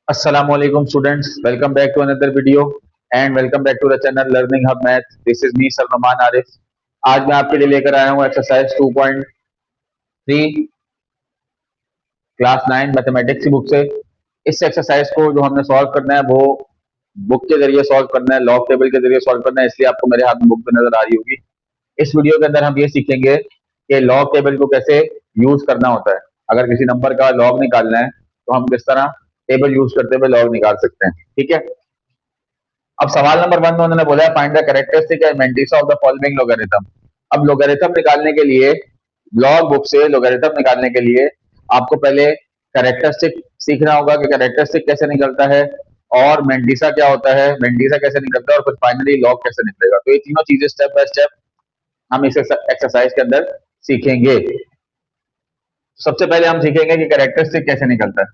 Assalamualaikum students, welcome back to another video and welcome back to the channel Learning Hub Math. This is me Salman Arif. आज मैं आपके लिए लेकर आया हूँ एक्सरसाइज 2.3 क्लास 9 मैथमेटिक्स की बुक से। इस एक्सरसाइज को जो हमने सॉल्व करना है वो बुक के जरिए सॉल्व करना है, लॉग टेबल के जरिए सॉल्व करना है, इसलिए आपको मेरे हाथ में बुक नजर आ रही होगी। इस वीडियो के अंदर हम ये सीखेंगे कि लॉग टेबल को कैसे यूज करना होता है। अगर किसी नंबर का लॉग निकालना है तो हम किस तरह टेबल यूज करते हुए लॉग निकाल सकते हैं। ठीक है, अब सवाल नंबर 1 में उन्होंने बोला है find the characteristic and mantis of the following logarithm. अब लोगरिथम निकालने के लिए, लॉग बुक से लोगरिथम निकालने के लिए आपको पहले कैरेक्टरिस्टिक सीखना होगा कि कैरेक्टरिस्टिक कैसे निकलता है और मैंटिसा क्या होता है, मैंटिसा कैसे निकलता है और फिर फाइनली लॉग कैसे निकलेगा। तो ये तीनों चीजें स्टेप बाय स्टेप हम इस एक्सरसाइज के अंदर सीखेंगे। सबसे पहले हम सीखेंगे कि कैरेक्टरिस्टिक कैसे निकलता है।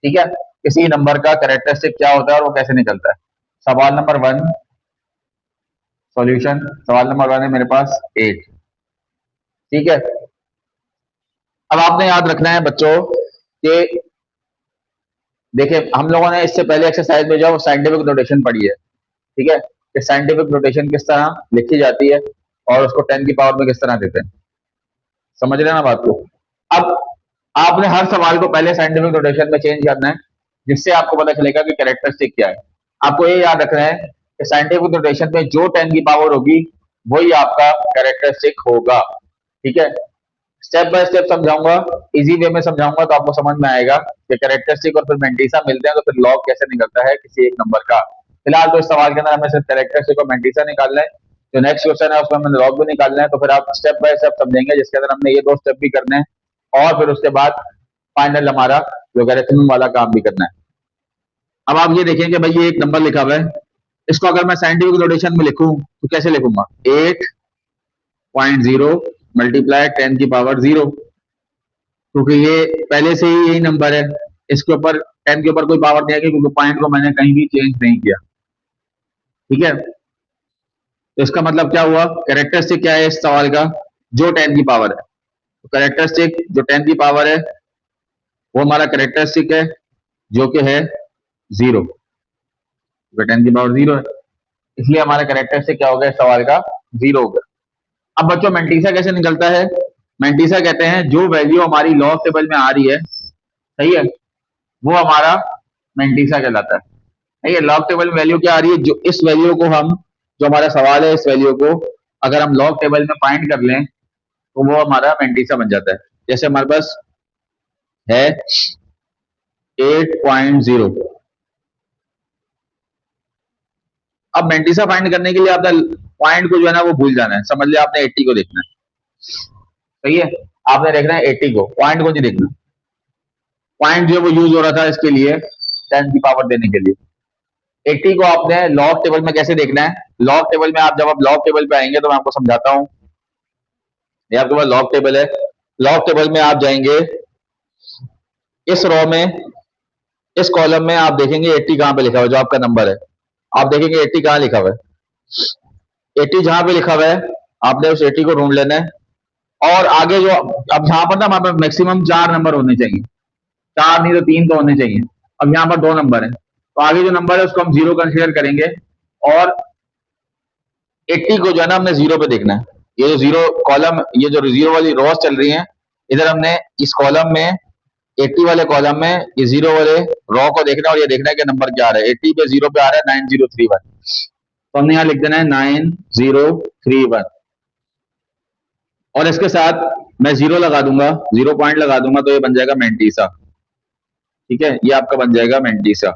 ठीक है, किसी नंबर का कैरेक्टरिस्टिक क्या होता है और वो कैसे निकलता है। सवाल नंबर 1 सॉल्यूशन। सवाल नंबर 1 है मेरे पास 8। ठीक है, अब आपने याद रखना है बच्चों कि देखिए हम लोगों ने इससे पहले एक्सरसाइज में जो साइंटिफिक नोटेशन पढ़ी है, ठीक है, कि साइंटिफिक नोटेशन किस तरह लिखी जाती है और उसको 10 की पावर में किस तरह देते हैं। समझ रहे हैं ना बात को। अब आपने हर सवाल को पहले साइंटिफिक नोटेशन में चेंज करना है जिससे आपको पता चलेगा कि कैरेक्टरिस्टिक क्या है। आपको ये याद रखना है कि साइंटिफिक नोटेशन में जो 10 की पावर होगी वही आपका कैरेक्टरिस्टिक होगा। ठीक है, स्टेप बाय स्टेप समझाऊंगा, इजी वे में समझाऊंगा तो आपको समझ में आएगा कि कैरेक्टरिस्टिक और फिर मेंटिसा मिलते हैं तो फिर लॉग कैसे निकलता है किसी एक नंबर का। फिलहाल तो इस सवाल के अंदर हमें सिर्फ कैरेक्टरिस्टिक और मेंटिसा निकालना है। जो नेक्स्ट क्वेश्चन है उसमें हमें लॉग भी निकालना है, तो फिर आप स्टेप बाय स्टेप समझेंगे जिसके अंदर हमने ये दो स्टेप भी करने हैं और फिर उसके बाद फाइनल हमारा लोगरिथम वाला काम भी करना है। अब आप ये देखें कि भाई ये एक नंबर लिखा हुआ है, इसको अगर मैं साइंटिफिक नोटेशन में लिखूं तो कैसे लिखूंगा, 8.0 मल्टीप्लाई 10 की पावर 0, क्योंकि ये पहले से ही यही नंबर है, इसके ऊपर 10 के ऊपर कोई पावर नहीं आएगी क्योंकि पॉइंट को मैंने कहीं भी चेंज नहीं किया। ठीक है, तो इसका मतलब क्या हुआ, कैरेक्टरिस्टिक क्या है इस सवाल का, जो 10 की पावर है। तो कैरेक्टरिस्टिक जो 10 की पावर है वो हमारा कैरेक्टरिस्टिक है जो कि है 0, 10 की पावर 0 है, इसलिए हमारा कैरेक्टरिस्टिक क्या हो गया इस सवाल का, 0 हो गया। अब बच्चों मेंटिसा कैसे निकलता है। मेंटिसा कहते हैं जो वैल्यू हमारी लॉग टेबल में आ रही है, सही है, वो हमारा मेंटिसा कहलाता है। सही है, लॉग टेबल में वैल्यू क्या आ रही है, जो इस वैल्यू को हम, जो हमारा सवाल है इस वैल्यू को अगर हम लॉग टेबल में फाइंड कर लें तो वो हमारा मेंटिसा बन जाता है। जैसे हमारे पास है 8.0। अब मेंटिसा फाइंड करने के लिए आपने पॉइंट को जो है ना वो भूल जाना है। समझ लिया, आपने 80 को देखना है। सही है, आपने देखना है 80 को, पॉइंट को नहीं देखना। पॉइंट जो है वो यूज हो रहा था इसके लिए 10 की पावर देने के लिए। 80 को आपने लॉग टेबल में कैसे देखना है, लॉग टेबल में आप जब आप लॉग टेबल पे आएंगे तो मैं आपको समझाता हूं। ये आपके पास लॉग टेबल है, लॉग टेबल में आप जाएंगे, इस रो में, इस कॉलम में आप देखेंगे 80 कहां पे लिखा हुआ है, जो आपका नंबर है आप देखेंगे 80 कहां लिखा हुआ है। 80 जहां पे लिखा हुआ है आपने उस 80 को ढूंढ लेना है और आगे जो, अब यहाँ पर ना हमारे पास मैक्सिमम 4 नंबर होने चाहिए, 4 नहीं तो 3 तो होने चाहिए। अब यहाँ पर 2 नंबर है तो आगे जो नंबर है उसको हम 0 कंसीडर करेंगे और 80 को जो है ना हमने 0 पे देखना है। ये जो 0 कॉलम, ये जो 0 वाली रोज चल रही है, इधर हमने इस कॉलम में 80 वाले कॉलम में ये 0 वाले रो को देखना है और ये देखना है कि नंबर क्या आ रहा है। 80 पे 0 पे आ रहा है 9031, तो हमने यहाँ लिख देना है 9031 और इसके साथ मैं 0 लगा दूंगा, 0 पॉइंट लगा दूंगा तो ये बन जाएगा मेंटिसा। ठीक है, ये आपका बन जाएगा मेंटिसा।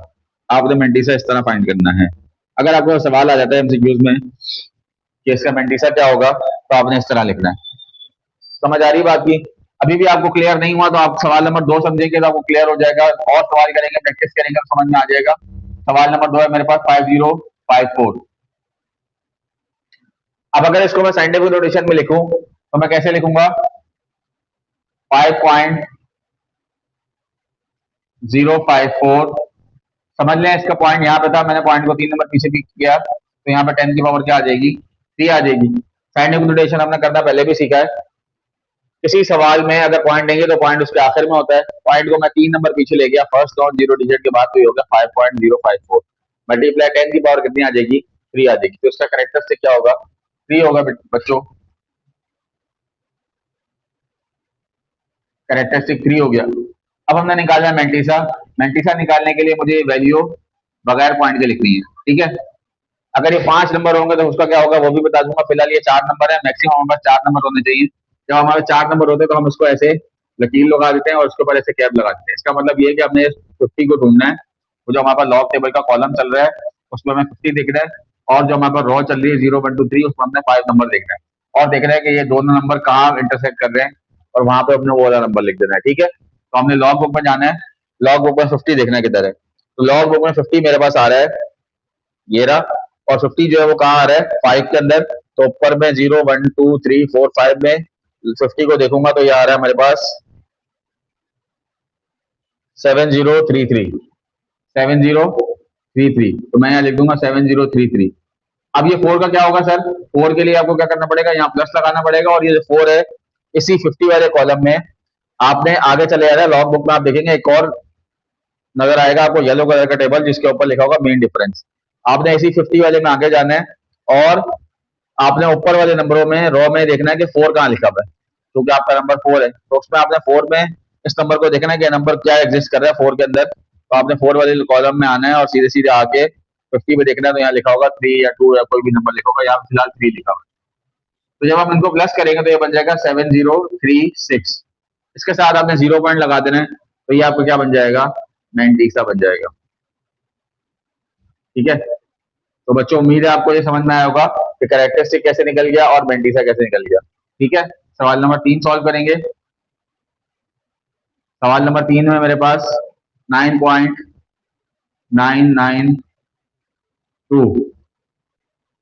आपने मेंटिसा इस तरह फाइंड करना है। अगर आपको सवाल आ जाता है एमसीक्यूज में कि इसका मेंटिसा क्या होगा तो आपने इस तरह लिखना है। समझ आ रही बात की। अभी भी आपको क्लियर नहीं हुआ तो आप सवाल नंबर 2 समझेंगे तो आपको क्लियर हो जाएगा, और सवाल करेंगे, प्रैक्टिस करेंगे तो समझ में आ जाएगा। सवाल नंबर 2 है मेरे पास 5054। अब अगर इसको मैं साइंटिफिक नोटेशन में लिखूं तो मैं कैसे लिखूंगा, 5.054। समझ लें इसका पॉइंट यहाँ पे था, मैंने पॉइंट को 3 नंबर पीछे पिक किया तो यहाँ पे 10 की पावर क्या आ जाएगी, 3 आ जाएगी। साइंटिफिक नोटेशन हमने करना पहले भी सीखा है। किसी सवाल में अगर पॉइंट देंगे तो पॉइंट उसके आखिर में होता है। पॉइंट को मैं 3 नंबर पीछे ले गया, फर्स्ट और 0 डिजिट के बाद तो ये हो गया 5.054, मल्टीप्लाई 10 की पावर कितनी आ जाएगी, 3 आ जाएगी। तो इसका करेक्टरिस्टिक क्या होगा, 3 होगा बच्चों, करेक्टरिस्टिक 3 हो गया। अब हमने निकालना है मेंटीसा। मेंटीसा निकालने के लिए मुझे वैल्यू बगैर पॉइंट के लिखनी है, ठीक है। अगर ये 5 नंबर होंगे तो उसका क्या होगा वो भी बता दूंगा। फिलहाल ये 4 नंबर है, मैक्सिमम हमारे पास 4 नंबर होने चाहिए। जब हमारे 4 नंबर होते हैं तो हम इसको ऐसे लकीर लगा देते हैं और उसके ऊपर ऐसे कैप लगा देते हैं। इसका मतलब ये है कि हमने 50 को ढूंढना है। वो जो हमारे पास लॉग टेबल का कॉलम चल रहा है उसमें हमें 50 दिख रहा है, और जो हमारे पास रो चल रही है 0 1 2 3 उसमें हमने 5 नंबर देखना है, और देख रहे हैं कि ये दोनों नंबर कहाँ इंटरसेक्ट कर रहे हैं, और वहां पे अपने वो वाला नंबर लिख देना है, ठीक है। तो हमने लॉग बुक में जाना है, लॉग बुक में 50 देखना है किधर है। तो लॉग बुक में 50 मेरे पास आ रहा है, ये रहा। और 50 जो है वो कहाँ आ रहा है, 5 के अंदर। तो ऊपर में 0 1 2 3 4 5 में 50 को देखूंगा तो ये आ रहा है हमारे पास 7033, 7033। तो मैं यहाँ लिख दूंगा 7033। अब ये 4 का क्या होगा सर, 4 के लिए आपको क्या करना पड़ेगा, यहाँ प्लस लगाना पड़ेगा, और ये जो 4 है इसी 50 वाले कॉलम में आपने आगे चले जाना है। लॉग बुक में आप देखेंगे एक और नजर आएगा आपको येलो कलर का टेबल जिसके ऊपर लिखा होगा मेन डिफरेंस। आपने इसी 50 वाले में आगे जाना है, और आपने ऊपर वाले नंबरों में रो में देखना है कि 4 कहाँ लिखा हुआ है, क्योंकि आपका नंबर 4 है तो उसमें आपने 4 में इस नंबर को देखना है कि नंबर क्या एग्जिस्ट कर रहा है 4 के अंदर। तो आपने 4 वाले कॉलम में आना है और सीधे सीधे आके 50 में देखना है, तो यहाँ लिखा होगा 3 या 2 या कोई भी नंबर लिखा होगा, यहाँ फिलहाल 3 लिखा हुआ है। तो जब हम इनको प्लस करेंगे तो ये बन जाएगा 7036। इसके साथ आपने 0 पॉइंट लगा देना है, तो ये आपको क्या बन जाएगा, 90 सा बन जाएगा, ठीक है। तो बच्चों उम्मीद है आपको ये समझ में आया होगा कि कैरेक्टरिस्टिक कैसे निकल गया और मेंटीसा कैसे निकल गया, ठीक है। सवाल नंबर 3 सॉल्व करेंगे। सवाल नंबर 3 में मेरे पास 9.992।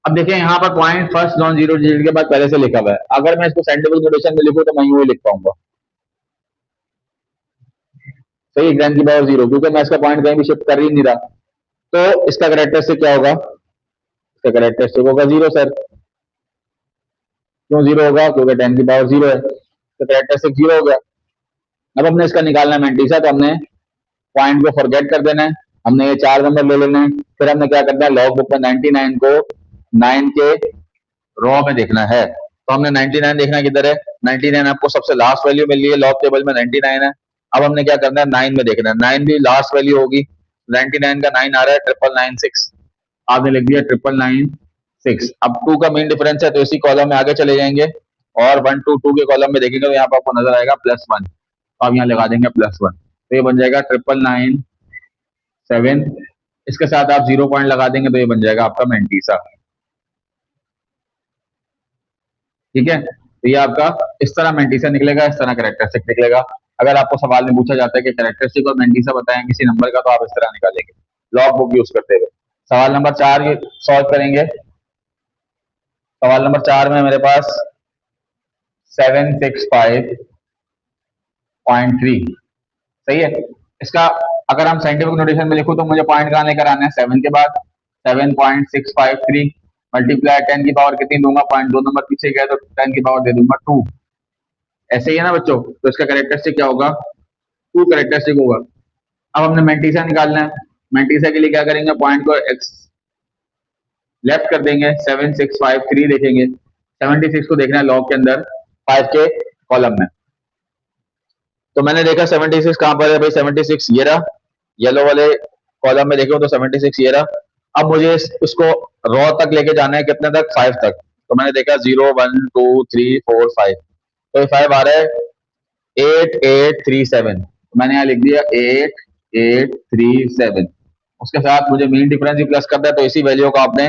अब देखें यहाँ पर point first non zero digit के बाद पहले से लिखा हुआ है। अगर मैं इसको साइंटिफिक नोटेशन में लिखूं तो मैं यूं ही लिख पाऊंगा, सही, 10⁻0, क्योंकि मैं इसका पॉइंट कहीं भी शिफ्ट कर ही नहीं रहा। तो इसका करेक्टरिस्टिक क्या होगा, इसका करेक्टरिस्टिक होगा 0 सर। क्यों 0 होगा, क्योंकि 10⁻0 है, तो करेक्टरिस्टिक 0 हो गया। अब हमने इसका निकालना है मेंटीसा, तो हमने पॉइंट को फॉरगेट कर देना है, हमने ये 4 नंबर ले लेने हैं। फिर हमने क्या करना है, लॉग बुक में 99 को 9 के रो में देखना है। तो हमने 99 देखना किधर है, 99 आपको सबसे लास्ट वैल्यू मिल रही है लॉग टेबल में, 99 है। अब हमने क्या करना है, 9 में देखना है, 9 भी लास्ट वैल्यू होगी। 99 का 9 आ रहा है 99996, आपने लिख दिया 99996। अब 2 का मेन डिफरेंस है तो इसी कॉलम में आगे चले जाएंगे, और 1 2 2 के कॉलम में देखेंगे तो यहाँ पर आपको नजर आएगा +1, तो आप यहाँ लगा देंगे +1, तो ये बन जाएगा 99997। इसके साथ आप 0 पॉइंट लगा देंगे तो ये बन जाएगा आपका मेंटीसा, ठीक है। तो ये आपका इस तरह मेंटीसा निकलेगा, इस तरह कैरेक्टरिस्टिक निकलेगा। अगर आपको सवाल में पूछा जाता है कि कैरेक्टरिस्टिक और मेंटीसा बताएं किसी नंबर का, तो आप इस तरह निकालेंगे लॉग बुक यूज करते हुए। सवाल नंबर 4 सॉल्व करेंगे। सवाल नंबर 4 में मेरे पास 765.3, सही है। इसका अगर हम साइंटिफिक नोटेशन में लिखूं तो मुझे पॉइंट कहाँ लेकर आना है, 7 के बाद 7.653 मल्टीप्लाई 10 की पावर कितनी दूंगा, पॉइंट 2 नंबर पीछे गया तो 10 की पावर दे दूंगा 2। ऐसे ही है ना बच्चों, तो इसका करेक्टरिस्टिक क्या होगा, 2 करेक्टरिस्टिक होगा। अब हमने मेंटीसा निकालना है। मेंटीसा के लिए क्या करेंगे, पॉइंट को एक्स लेफ्ट कर देंगे, 7653 देखेंगे, 76 को देखना है लॉग के अंदर 5 के कॉलम में। तो मैंने देखा 76 कहां पर है भाई, 76 ये रहा, येलो वाले कॉलम में देखो तो 76 ये रहा। अब मुझे इसको रॉ तक लेके जाना है, कितने तक, 5 तक। तो मैंने देखा 0 1 2 3 4 5, तो ये 5 आ रहा है 8837, तो मैंने यहाँ लिख दिया 8837। उसके साथ मुझे मीन डिफरेंस भी प्लस करना है, तो इसी वैल्यू को आपने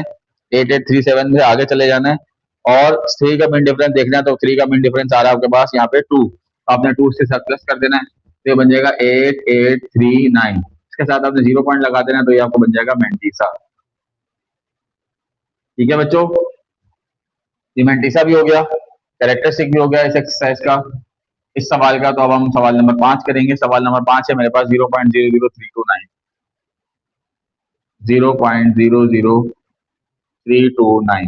8837 से आगे चले जाना है, और 3 का मीन डिफरेंस देखना है, तो 3 का मीन डिफरेंस आ रहा है आपके पास यहाँ पे 2, आपने 2 के साथ प्लस कर देना है, तो ये बन जाएगा 8839। इसके साथ आपने 0 पॉइंट लगा देना है, तो ये आपको बन जाएगा मेंटीसा, ठीक है बच्चों। ये मेंटीसा भी हो गया, कैरेक्टरिस्टिक भी हो गया इस एक्सरसाइज का, इस सवाल का। तो अब हम सवाल नंबर 5 करेंगे। सवाल नंबर 5 है मेरे पास 0.00329, 0.00329।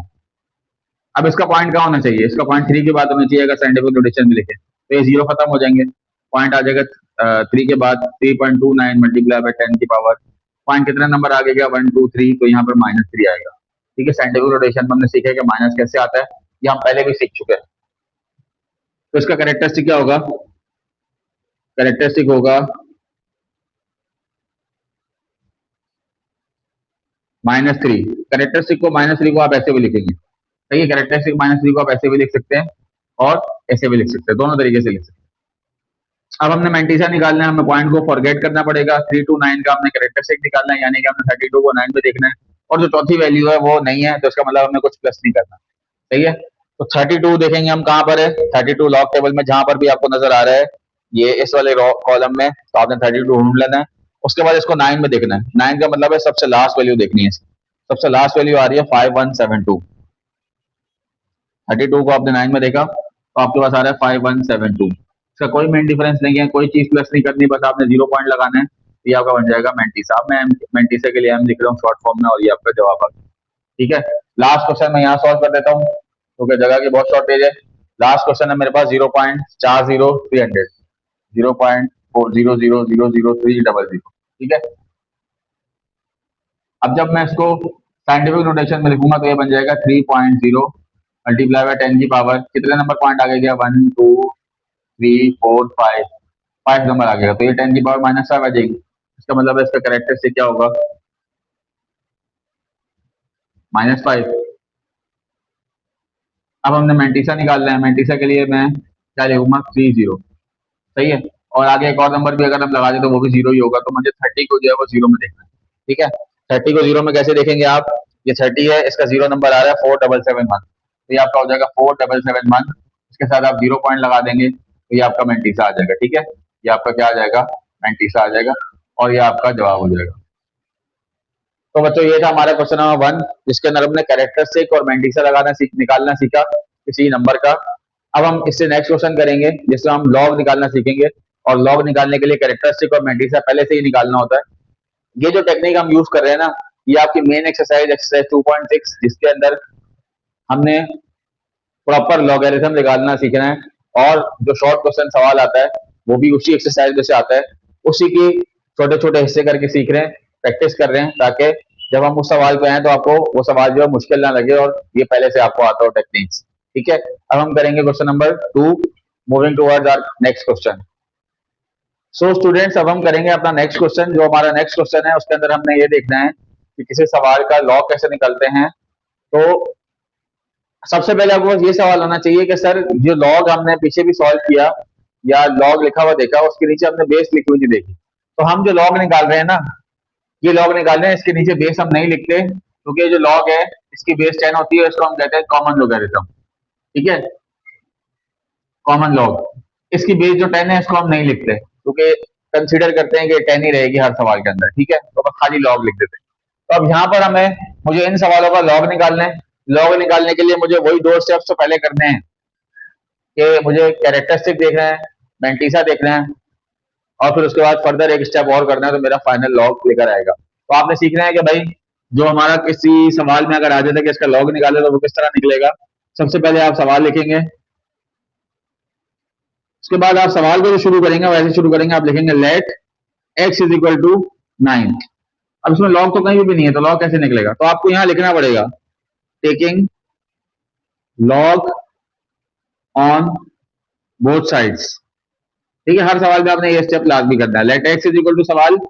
अब इसका पॉइंट क्या होना चाहिए, इसका पॉइंट 3 के बाद होना चाहिए अगर साइंटिफिक नोटेशन में लिखे। तो ये जीरो खत्म हो जाएंगे, पॉइंट आ जाएगा 3 के बाद 3.29 मल्टीप्लाई बाय 10 की पावर, पॉइंट कितना नंबर आ गया 1 2 3, तो यहाँ पर -3 आएगा। ठीक है, साइंटिफिक नोटेशन में हमने सीखा कि माइनस कैसे आता है, ये हम पहले भी सीख चुके हैं। तो इसका कैरेक्टरिस्टिक क्या होगा, कैरेक्टरिस्टिक होगा -3। कैरेक्टरिस्टिक को -3 को आप ऐसे भी लिखेंगे, सही है, कैरेक्टरिस्टिक -3 को आप ऐसे भी लिख सकते हैं और ऐसे भी लिख सकते हैं, दोनों तरीके से लिख सकते हैं। अब हमने मैंटीसा निकालना है, हमें पॉइंट को फॉरगेट करना पड़ेगा, 3 to 9 का हमने कैरेक्टरिस्टिक निकालना है, यानी कि हमने 32 को 9 पे देखना है, और जो चौथी वैल्यू है वो नहीं है, तो इसका मतलब हमें कुछ प्लस नहीं करना, सही है। तो 32 देखेंगे हम कहाँ पर है, 32 लॉग टेबल में जहां पर भी आपको नजर आ रहा है, ये इस वाले कॉलम में, तो आपने 32 ढूंढ लेना है। उसके बाद इसको 9 में देखना है, 9 का मतलब है सबसे लास्ट वैल्यू देखनी है, सबसे लास्ट वैल्यू आ रही है 5172। 32 को आपने 9 में देखा तो आपके पास आ रहा है 5172। इसका कोई मेन डिफरेंस नहीं है, कोई चीज प्लस नहीं करनी, बस आपने 0 पॉइंट लगाना है, ये आपका बन जाएगा मैंटीसा। अब मैं मैंटीसा के लिए एम लिख रहा हूँ शॉर्ट फॉर्म में, और ये आपका जवाब आ गया। ठीक है, लास्ट क्वेश्चन मैं यहाँ सॉल्व कर देता हूँ क्योंकि जगह की बहुत शॉर्टेज है। लास्ट क्वेश्चन है मेरे पास 0.40300, 0.400000300। ठीक है, अब जब मैं इसको साइंटिफिक नोटेशन में लिखूंगा तो ये बन जाएगा 3.0 मल्टीप्लाई बाय 10 की पावर, कितने नंबर पॉइंट आ गया 1 2 3 4 5, 5 नंबर आ गया, तो ये 10 की पावर -5 आ जाएगी। इसका मतलब है इसका कैरेक्टरिस्टिक क्या होगा, -5। अब हमने मैंटीसा निकालना है, मैंटीसा के लिए मैं क्या लिखूंगा 30, सही है, और आगे एक और नंबर भी अगर हम लगा दें तो वो भी 0 ही होगा, तो मुझे 30 को जो है वो 0 में देखना है। ठीक है, 30 को 0 में कैसे देखेंगे आप, ये 30 है, इसका 0 नंबर आ रहा है 4771, तो ये आपका हो जाएगा 4771, इसके साथ आप 0 पॉइंट लगा देंगे तो ये आपका मैंटीसा आ जाएगा। ठीक है, ये आपका क्या आ जाएगा, मैंटीसा आ जाएगा, और ये आपका जवाब हो जाएगा। तो बच्चों ये था हमारा क्वेश्चन नंबर 1, जिसके अंदर हमने कैरेक्टरिस्टिक और मैंटीसा लगाना निकालना सीखा किसी नंबर का। अब हम इससे नेक्स्ट क्वेश्चन करेंगे जिसमें हम लॉग निकालना सीखेंगे, और लॉग निकालने के लिए कैरेक्टरिस्टिक और मैंटीसा पहले से ही निकालना होता है। ये जो टेक्निक हम यूज कर रहे हैं ना, ये आपकी मेन एक्सरसाइज 2.6, जिसके अंदर हमने प्रॉपर लॉगरिथम निकालना सीखना है, और जो शॉर्ट क्वेश्चन सवाल आता है वो भी उसी एक्सरसाइज में से आता है, उसी के छोटे छोटे हिस्से करके सीख रहे हैं, प्रैक्टिस कर रहे हैं, ताकि जब हम उस सवाल पे आए तो आपको वो सवाल जो है मुश्किल ना लगे और ये पहले से आपको आता हो टेक्निक्स। ठीक है, अब हम करेंगे question number 2, moving towards our next question. So students, अब हम करेंगे अपना नेक्स्ट क्वेश्चन। जो हमारा नेक्स्ट क्वेश्चन है उसके अंदर हमने ये देखना है कि किसी सवाल का लॉग कैसे निकलते हैं। तो सबसे पहले आपको बस ये सवाल होना चाहिए कि सर जो लॉग हमने पीछे भी सॉल्व किया या लॉग लिखा हुआ देखा, उसके नीचे हमने बेस लिखी हुई नहीं देखी, तो हम जो लॉग निकाल रहे हैं ना, ये लॉग निकाल रहे हैं, इसके नीचे बेस हम नहीं लिखते, क्योंकि जो लॉग है इसकी बेस 10 होती है, इसको हम कहते हैं कॉमन लॉगरिथम। ठीक है, कॉमन लॉग, इसकी बेस जो 10 है इसको हम नहीं लिखते, क्योंकि कंसीडर करते हैं कि 10 ही रहेगी हर सवाल के अंदर। ठीक है, तो बस खाली लॉग लिख देते हैं। तो अब यहाँ पर मुझे इन सवालों का लॉग निकालना है। लॉग निकालने के लिए मुझे वही 2 स्टेप्स तो पहले करने हैं कि मुझे कैरेक्टरिस्टिक देखना है, मैंटीसा देखना है, और फिर उसके बाद फर्दर एक स्टेप और करना है, तो मेरा फाइनल लॉग लेकर आएगा। तो आपने सीखना है कि भाई जो हमारा किसी सवाल में अगर आ जाता है कि इसका लॉग निकाले तो वो किस तरह निकलेगा। सबसे पहले आप सवाल लिखेंगे, उसके बाद आप सवाल को जो शुरू करेंगे वैसे शुरू करेंगे, आप लिखेंगे let x is equal to 9। अब इसमें लॉग तो कहीं भी नहीं है, तो लॉग कैसे निकलेगा, तो आपको यहाँ लिखना पड़ेगा taking log on both sides. ठीक है, हर सवाल में आपने ये स्टेप लाजमी करना है, let x is equal to सवाल, और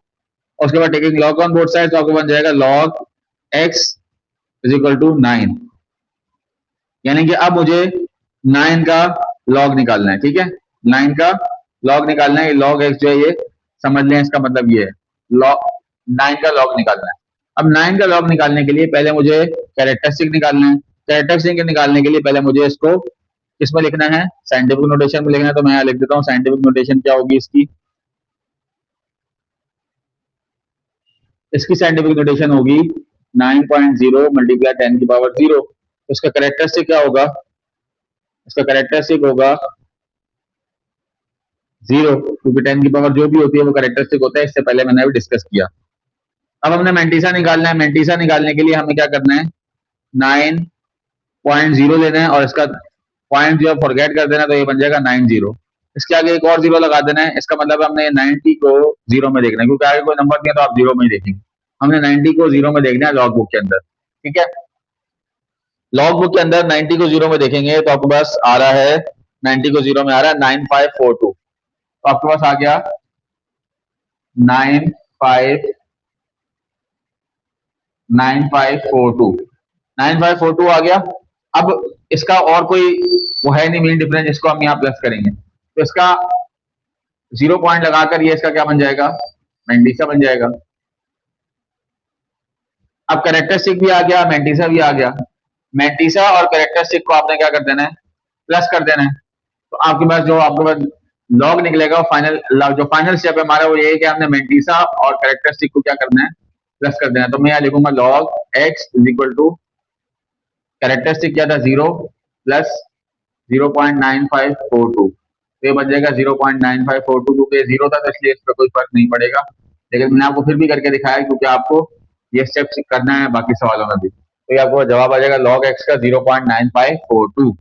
उसके बाद taking log on both sides, तो आपको बन जाएगा log x is equal to 9, यानी कि अब मुझे 9 का लॉग निकालना है। ठीक है, 9 का लॉग निकालना है, लॉग एक्स जो है ये समझ लें, इसका मतलब ये है लॉग 9 का लॉग निकालना है। अब 9 का लॉग निकालने के लिए पहले मुझे कैरेक्टरिस्टिक निकालना है। कैरेक्टरिस्टिक निकालने के लिए पहले मुझे इसको किसमें लिखना है, साइंटिफिक नोटेशन में लिखना है, तो मैं यहाँ लिख देता हूँ साइंटिफिक नोटेशन क्या होगी इसकी। इसकी साइंटिफिक नोटेशन होगी 9.0 मल्टीप्लाई 10 की पावर 0। तो इसका कैरेक्टरिस्टिक क्या होगा, इसका कैरेक्टरिस्टिक होगा 0, क्योंकि 10 की पावर जो भी होती है वो कैरेक्टरिस्टिक होता है, इससे पहले मैंने अभी डिस्कस किया। अब हमने मैंटीसा निकालना है, मैंटीसा निकालने के लिए हमें क्या करना है, 9.0 लेना है, और इसका पॉइंट जो है फॉरगेट कर देना, तो ये बन जाएगा 90। इसके आगे एक और जीरो लगा देना है। इसका मतलब हमने 90 को जीरो में देखना है, क्योंकि आगे कोई नंबर दिया तो आप जीरो में ही देखेंगे। हमने 90 को जीरो में देखना है लॉग बुक के अंदर। ठीक है, लॉग बुक के अंदर 90 को जीरो में देखेंगे तो आपके पास आ रहा है, 90 को जीरो में आ रहा है 9542। तो आपके पास आ गया 9542 आ गया। अब इसका और कोई वो है नहीं मीन डिफरेंस जिसको हम यहाँ प्लस करेंगे, तो इसका 0 पॉइंट लगाकर ये इसका क्या बन जाएगा, मेंडिसा बन जाएगा। अब कैरेक्टरिस्टिक भी आ गया, मेंटिसा भी आ गया। मेंटिसा और कैरेक्टरिस्टिक को आपने क्या कर देना है, प्लस कर देना है। तो आपके पास लॉग निकलेगा, फाइनल जो फाइनल स्टेप है हमारा वो ये है कि हमने मेंटिसा और कैरेक्टरिस्टिक को क्या करना है, प्लस कर देना है। तो मैं यहाँ लिखूंगा log x is equal to characteristic क्या था 0 प्लस 0.9542। तो ये बन जाएगा 0.9542, क्योंकि जीरो था तो इसलिए इस पर कोई फर्क नहीं पड़ेगा, लेकिन मैंने आपको फिर भी करके दिखाया क्योंकि आपको ये स्टेप करना है बाकी सवालों में भी। तो ये आपको जवाब आ जाएगा लॉग एक्स का 0.9542।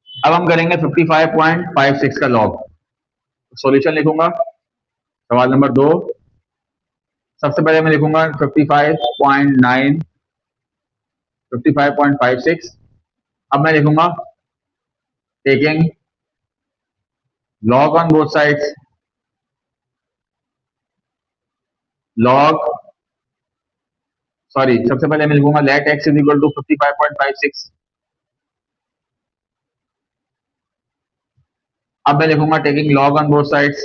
अब हम करेंगे 55.56 का लॉग। सॉल्यूशन लिखूंगा सवाल नंबर 2। सबसे पहले मैं लिखूंगा 55.56। अब मैं लिखूंगा taking log on both sides, सबसे पहले मैं लिखूंगा let x is equal to 55.56। अब मैं लिखूंगा taking log on both sides,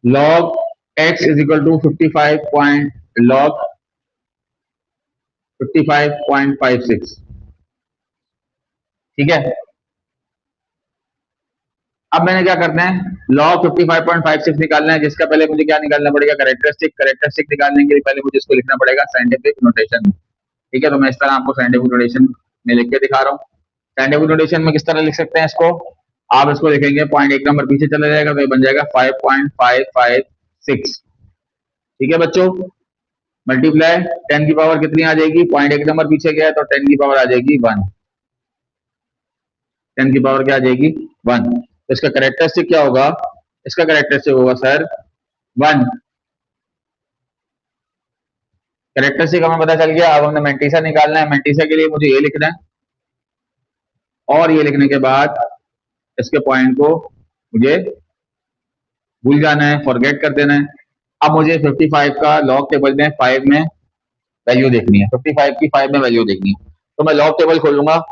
log x is equal to 55.56। ठीक है, अब मैंने क्या करना है, log 55.56 निकालना है, जिसका पहले मुझे क्या निकालना पड़ेगा, कैरेक्टरिस्टिक निकालने के लिए पहले मुझे इसको लिखना पड़ेगा साइंटिफिक नोटेशन में। ठीक है, तो मैं इस तरह आपको साइंटिफिक नोटेशन में लिख के दिखा रहा हूँ। साइंटिफिक नोटेशन में किस तरह लिख सकते हैं इसको, आप इसको लिखेंगे पॉइंट एक नंबर पीछे चला जाएगा तो ये बन जाएगा 5.556। ठीक है बच्चों, मल्टीप्लाई 10 की पावर कितनी आ जाएगी, पॉइंट एक नंबर पीछे गया तो 10 की पावर आ जाएगी 1। 10 की पावर क्या आ जाएगी 1। तो इसका कैरेक्टरिस्टिक क्या होगा, इसका कैरेक्टरिस्टिक होगा सर 1। कैरेक्टरिस्टिक हमें पता चल गया। अब हमने मेंटिसा निकालना है। मेंटिसा के लिए मुझे ये लिखना है और ये लिखने के बाद इसके पॉइंट को मुझे भूल जाना है, फॉरगेट कर देना है। अब मुझे 55 का लॉग टेबल में 5 में वैल्यू देखनी है, 55 की 5 में वैल्यू देखनी है। तो मैं लॉग टेबल खोलूंगा,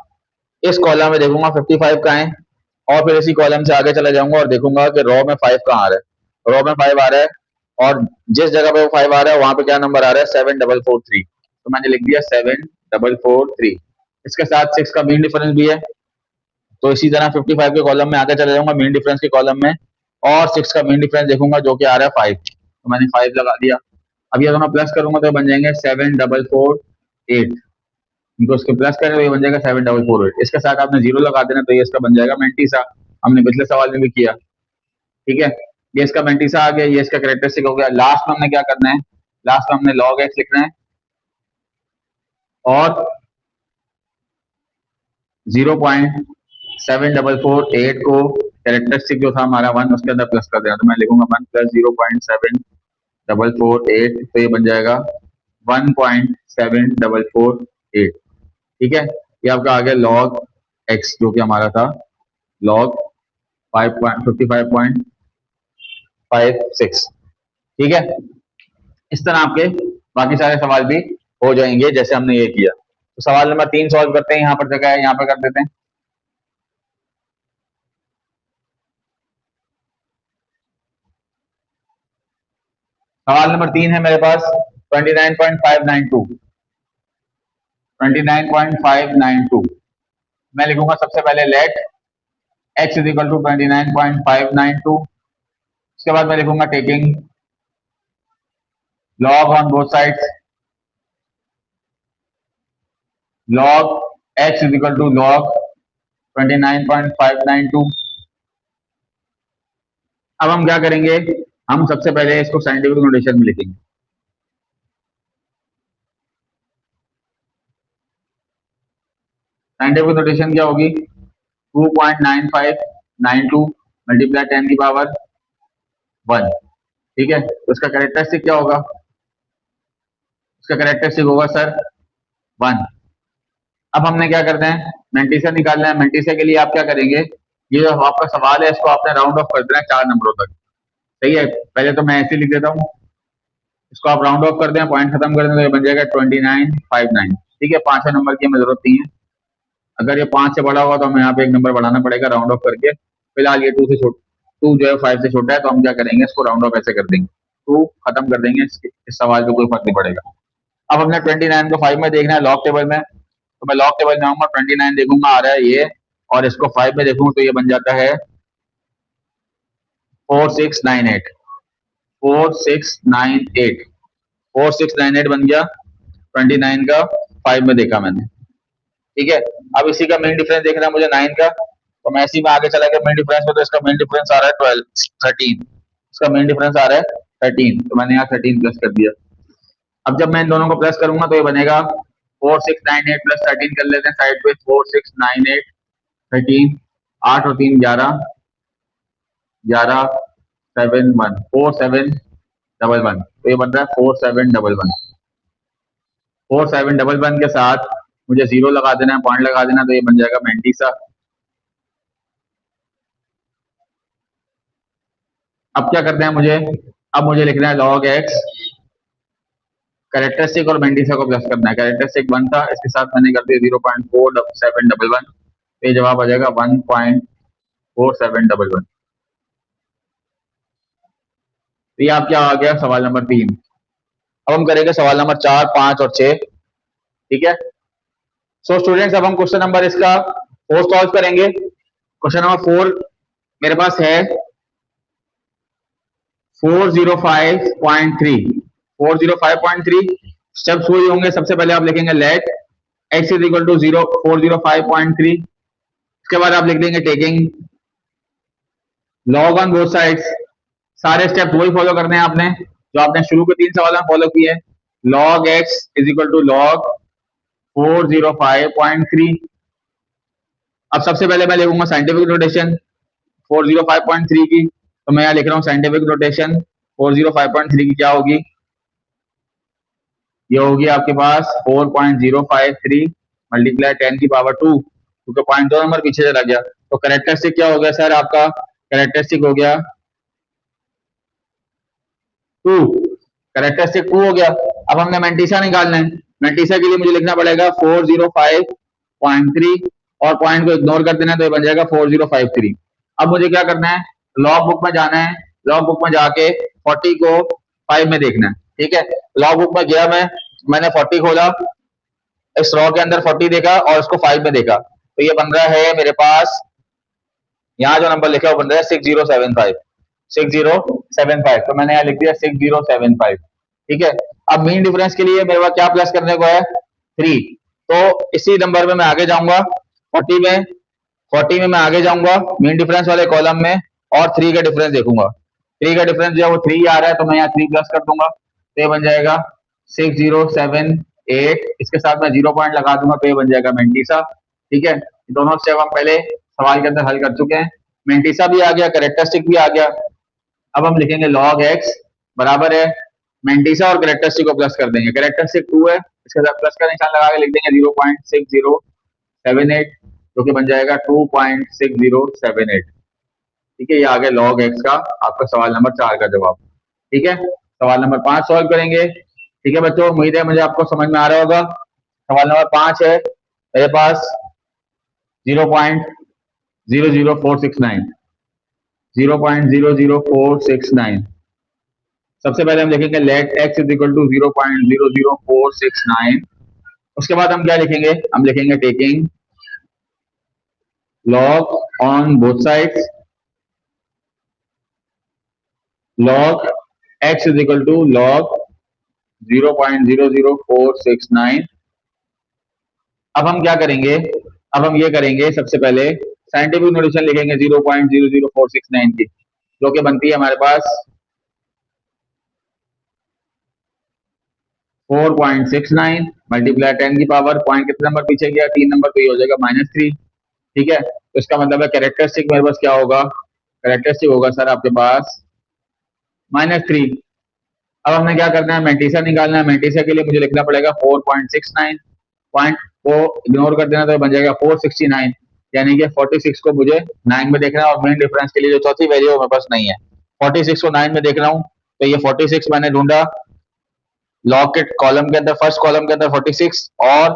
इस कॉलम में देखूंगा 55 कहाँ है, और फिर इसी कॉलम से आगे चला जाऊंगा और देखूंगा कि रो में 5 कहाँ आ रहा है। रो में 5 आ रहा है और जिस जगह पे वो 5 आ रहा है वहां पे क्या नंबर आ रहा है 7443। तो मैंने लिख दिया 7443। इसके साथ 6 का मीन डिफरेंस भी है, तो इसी तरह 55 के कॉलम में आगे चले जाऊंगा मीन डिफरेंस के कॉलम में, और 6 का मीन डिफरेंस देखूंगा जो कि आ रहा है 5। तो मैंने 5 लगा दिया। अब ये दोनों प्लस करूंगा तो बन जाएंगे 7448। इनको उसके प्लस करें तो ये बन जाएगा 7448। इसके साथ आपने जीरो लगा देना तो ये इसका बन जाएगा मेंटिसा। हमने पिछले सवाल में भी किया। ठीक है, ये इसका मेंटिसा आ गया, ये इसका कैरेक्टरिस्टिक हो गया। लास्ट में हमने क्या करना है, लास्ट में हमने लॉग एक्स लिखना है और 0.7448 को कैरेक्टरिस्टिक जो था हमारा 1 उसके अंदर प्लस कर देना। तो मैं लिखूंगा 1 प्लस 0.7448, तो ये बन जाएगा 1.748। ठीक है, ये आपका आ गया लॉग एक्स जो कि हमारा था लॉग 55.56। ठीक है, इस तरह आपके बाकी सारे सवाल भी हो जाएंगे जैसे हमने ये किया। तो सवाल नंबर 3 सॉल्व करते हैं, यहाँ पर जगह है यहाँ पर कर देते हैं। सवाल नंबर 3 है मेरे पास 29.592। मैं लिखूंगा सबसे पहले let x is equal to 29.592। उसके बाद मैं लिखूंगा taking log on both sides, log x is equal to log 29.592। अब हम क्या करेंगे, हम सबसे पहले इसको साइंटिफिक नोटेशन में लिखेंगे। साइंटिफिक नोटेशन क्या होगी? 2.9592 मल्टीप्लाई 10 की पावर 1। ठीक है, तो इसका कैरेक्टरिस्टिक क्या होगा? इसका कैरेक्टरिस्टिक होगा सर 1। अब हमने क्या करना है, मेंटिसा निकालना है। मेंटिसा के लिए आप क्या करेंगे, ये जो आपका सवाल है इसको आपने राउंड ऑफ कर देना है 4 नंबरों तक। सही है, पहले तो मैं ऐसे लिख देता हूँ, इसको आप राउंड ऑफ कर दें, पॉइंट खत्म कर दें, तो ये बन जाएगा 2959। ठीक है, 5वें नंबर की हमें जरूरत नहीं है। अगर ये 5 से बड़ा होगा तो हमें यहाँ पे एक नंबर बढ़ाना पड़ेगा राउंड ऑफ करके। फिलहाल ये 2 से छोटा, 2 जो है 5 से छोटा है, तो हम क्या करेंगे, इसको राउंड ऑफ ऐसे कर देंगे, 2 खत्म कर देंगे। इस सवाल पे कोई फर्क नहीं पड़ेगा। अब हमने 29 को 5 में देखना है लॉग टेबल में, तो मैं लॉग टेबल में आऊंगा, 29 देखूंगा आ रहा है ये, और इसको 5 में देखूंगा तो ये बन जाता है 4698। 4698 4698 बन गया 29 का 5 में देखा मैंने। ठीक है, अब इसी का मेन डिफरेंस देखना है मुझे 9 का, तो मैं इसी में आगे चला गया मेन डिफरेंस में, तो इसका मेन डिफरेंस आ रहा है 13। इसका मेन डिफरेंस आ रहा है 13, तो मैंने यहाँ 13 प्लस कर दिया। अब जब मैं इन दोनों को प्लस करूंगा तो ये बनेगा 4698 प्लस 13 कर लेते हैं साइड पे, 4698 13, 8 और 3 11, 11 7 1 4711, तो ये बन रहा है 4711। 4711 के साथ मुझे जीरो लगा देना है, पॉइंट लगा देना, तो ये बन जाएगा मेंटिसा। अब क्या करना है मुझे, अब मुझे लिखना है लॉग एक्स, कैरेक्टरिस्टिक और मेंटिसा को प्लस करना है। कैरेक्टरिस्टिक 1 था, इसके साथ मैंने कर दिया 0.4711, तो ये जवाब आ जाएगा 1.4711। तो ये आपका आ गया सवाल नंबर 3। अब हम करेंगे सवाल नंबर 4, 5 और 6। ठीक है, सो स्टूडेंट्स अब हम क्वेश्चन नंबर इसका 4 सॉल्व करेंगे। क्वेश्चन नंबर 4 मेरे पास है 405.3। 405.3 स्टेप्स वही होंगे। सबसे पहले आप लिखेंगे let x is equal to 405.3। इसके बाद आप लिख देंगे taking log on both sides. सारे स्टेप्स वही फॉलो करने हैं आपने जो आपने शुरू के 3 सवाल में फॉलो किए। Log x is equal to log 405.3। अब सबसे पहले मैं लिखूंगा साइंटिफिक नोटेशन 405.3 की, तो मैं यहाँ लिख रहा हूँ साइंटिफिक नोटेशन 405.3 की क्या होगी, ये होगी आपके पास 4.053 मल्टीप्लाई 10 की पावर 2, क्योंकि पॉइंट 2 नंबर पीछे चला गया। तो कैरेक्टरिस्टिक क्या हो गया सर, आपका कैरेक्टरिस्टिक हो गया 2। कैरेक्टरिस्टिक 2 हो गया। अब हमने मेंटिसा निकालना है। मेंटिसा के लिए मुझे लिखना पड़ेगा 405.3 और पॉइंट को इग्नोर कर देना, तो ये बन जाएगा 4053। अब मुझे क्या करना है, लॉग बुक में जाना है। लॉग बुक में जाके 40 को 5 में देखना है। ठीक है, लॉग बुक में गया मैंने 40 खोला, इस रॉ के अंदर 40 देखा और इसको 5 में देखा, तो ये बन रहा है मेरे पास, यहाँ जो नंबर लिखा है वो बन रहा है 6075। 6075, तो मैंने यहाँ लिख दिया 6075। ठीक है, अब मीन डिफरेंस के लिए मेरे पास क्या प्लस करने को है, 3। तो इसी नंबर में मैं आगे जाऊंगा 40 में, 40 में मैं आगे जाऊंगा मीन डिफरेंस वाले कॉलम में और 3 का डिफरेंस देखूंगा। 3 का डिफरेंस जो है वो 3 आ रहा है, तो मैं यहाँ 3 प्लस कर दूंगा, तो ये बन जाएगा 6078। इसके साथ मैं 0 पॉइंट लगा दूंगा, तो ये बन जाएगा मेंटिसा। ठीक है, दोनों स्टेप हम पहले सवाल के अंदर हल कर चुके हैं। मेंटिसा भी आ गया, कैरेक्टरिस्टिक भी आ गया। अब हम लिखेंगे log x बराबर है मेंटिसा और कैरेक्टरिस्टिक को प्लस कर देंगे। कैरेक्टरिस्टिक 2 है, इसके साथ प्लस का निशान लगा के लिख देंगे 0.6078, जो कि बन जाएगा 2.6078। ठीक है, ये आ गया log x का आपका सवाल नंबर 4 का जवाब। ठीक है, सवाल नंबर 5 सॉल्व करेंगे। ठीक है बच्चों, उम्मीद है मुझे आपको समझ में आ रहा होगा। सवाल नंबर 5 है मेरे पास 0.00469। 0.00469। सबसे पहले हम लिखेंगे let x is equal to 0.00469। उसके बाद हम क्या लिखेंगे, हम लिखेंगे taking log on both sides. Log x is equal to log 0.00469। अब हम क्या करेंगे, अब हम ये करेंगे, सबसे पहले साइंटिफिक नोटेशन लिखेंगे 0.00469 की, जो कि बनती है हमारे पास 4.69 मल्टीप्लाई 10 की पावर, पॉइंट कितने नंबर पीछे गया, 3 नंबर, तो ये हो जाएगा -3। ठीक है, तो इसका मतलब है कैरेक्टरिस्टिक मेरे पास क्या होगा, कैरेक्टरिस्टिक होगा सर आपके पास -3। अब हमने क्या करना है, मेंटिसा निकालना है। मेंटिसा के लिए मुझे लिखना पड़ेगा 4.69, पॉइंट को इग्नोर कर देना तो बन जाएगा 469, यानी कि 46 को मुझे 9 में देखना है, और मेन डिफरेंस के लिए जो चौथी वैल्यू मेरे पास नहीं है, 46 को 9 में देख रहा हूँ, तो ये 46 मैंने ढूंढा लॉग के कॉलम के अंदर, फर्स्ट कॉलम के अंदर 46, और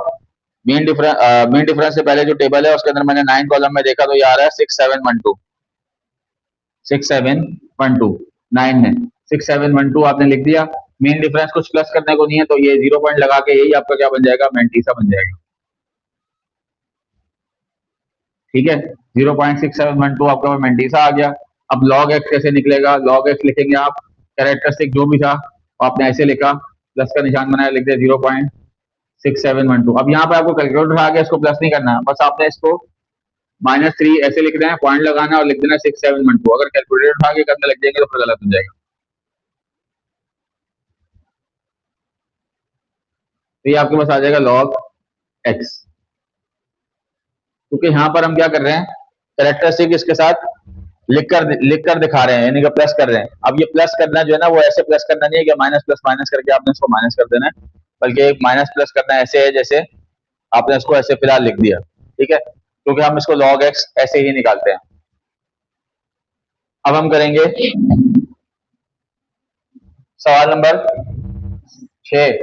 मेन डिफरेंस से पहले जो टेबल है उसके अंदर मैंने 9 कॉलम में देखा, तो ये आ रहा है 6712, 6712 9 में 6712 आपने लिख दिया। मेन डिफरेंस कुछ प्लस करने को नहीं है, तो ये 0 पॉइंट लगा के यही आपका क्या बन जाएगा, मेंटिसा बन जाएगा। ठीक है, 0.6712 आपका मेंटिसा आ गया। अब लॉग एक्स कैसे निकलेगा, लॉग एक्स लिखेंगे आप, कैरेक्टरिस्टिक जो भी था आपने ऐसे लिखा, प्लस का निशान बनाया, लिख दिया 0.6712। अब यहाँ पे आपको कैलकुलेटर आ गया, इसको प्लस नहीं करना, बस आपने इसको -3 ऐसे लिख देना है, पॉइंट लगाना और लिख देना 6712। अगर कैलकुलेटर उठा के करने लग जाएंगे तो फिर गलत हो जाएगा। तो ये आपके पास आ जाएगा लॉग एक्स, क्योंकि यहाँ पर हम क्या कर रहे हैं, कैरेक्टरिस्टिक इसके साथ लिख कर दिखा रहे हैं, यानी कि प्लस कर रहे हैं। अब ये प्लस करना जो है ना, वो ऐसे प्लस करना नहीं है कि माइनस प्लस माइनस करके आपने इसको माइनस कर देना है, बल्कि एक माइनस प्लस करना ऐसे है जैसे आपने इसको ऐसे फिलहाल लिख दिया। ठीक है, क्योंकि हम इसको लॉग एक्स ऐसे ही निकालते हैं। अब हम करेंगे सवाल number 6,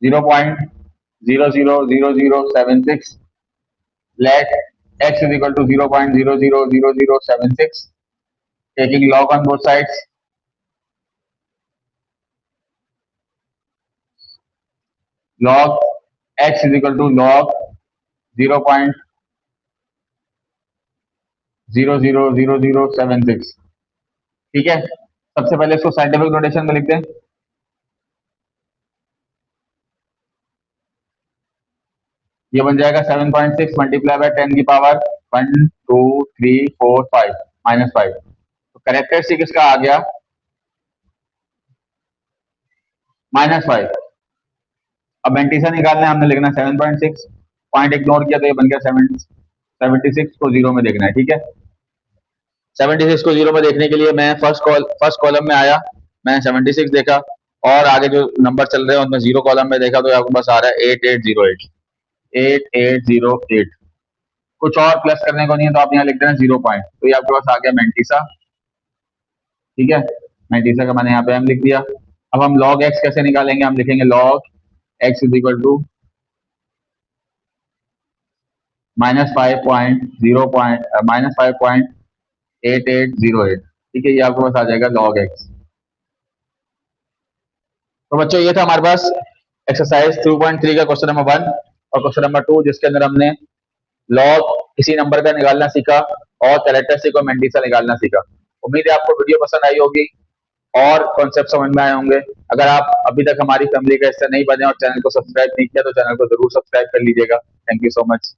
0.000076, let x is equal to 0.000076, taking log on both sides, log x is equal to log 0.000076। ठीक है, सबसे पहले इसको साइंटिफिक नोटेशन में लिखते हैं, ये बन जाएगा 7.6 मल्टीप्लाई बाय 10 की पावर 1 2 3 4 5 -5। तो कैरेक्टरिस्टिक इसका आ गया -5। अब मेंटिसा निकालना है, हमने लिखना 7.6, पॉइंट इग्नोर किया तो ये बन गया 76 को 0 में देखना है। ठीक है, 76 को 0 में देखने के लिए मैं फर्स्ट कॉलम में आया, मैंने 76 देखा, और आगे जो नंबर चल रहे हैं उनमें 0 कॉलम में देखा, तो आपके पास आ रहा है 8808, 8808। कुछ और प्लस करने को नहीं है, तो आप यहाँ लिख देना 0 पॉइंट, तो ये आपके पास आ गया मेंटिसा। ठीक है, मेंटिसा का मैंने यहाँ पे m लिख दिया। अब हम log x कैसे निकालेंगे, हम लिखेंगे log x is equal to -5.8808। ठीक है, ये आपके पास आ जाएगा log x। तो बच्चों ये था हमारे पास एक्सरसाइज 2.3 का क्वेश्चन नंबर 1 और क्वेश्चन नंबर 2, जिसके अंदर हमने लॉग किसी नंबर का निकालना सीखा और कैरेक्टरिस्टिक और मेंटिसा निकालना सीखा। उम्मीद है आपको वीडियो पसंद आई होगी और कॉन्सेप्ट समझ में आए होंगे। अगर आप अभी तक हमारी फैमिली का हिस्सा नहीं बने और चैनल को सब्सक्राइब नहीं किया, तो चैनल को जरूर सब्सक्राइब कर लीजिएगा। Thank you so much.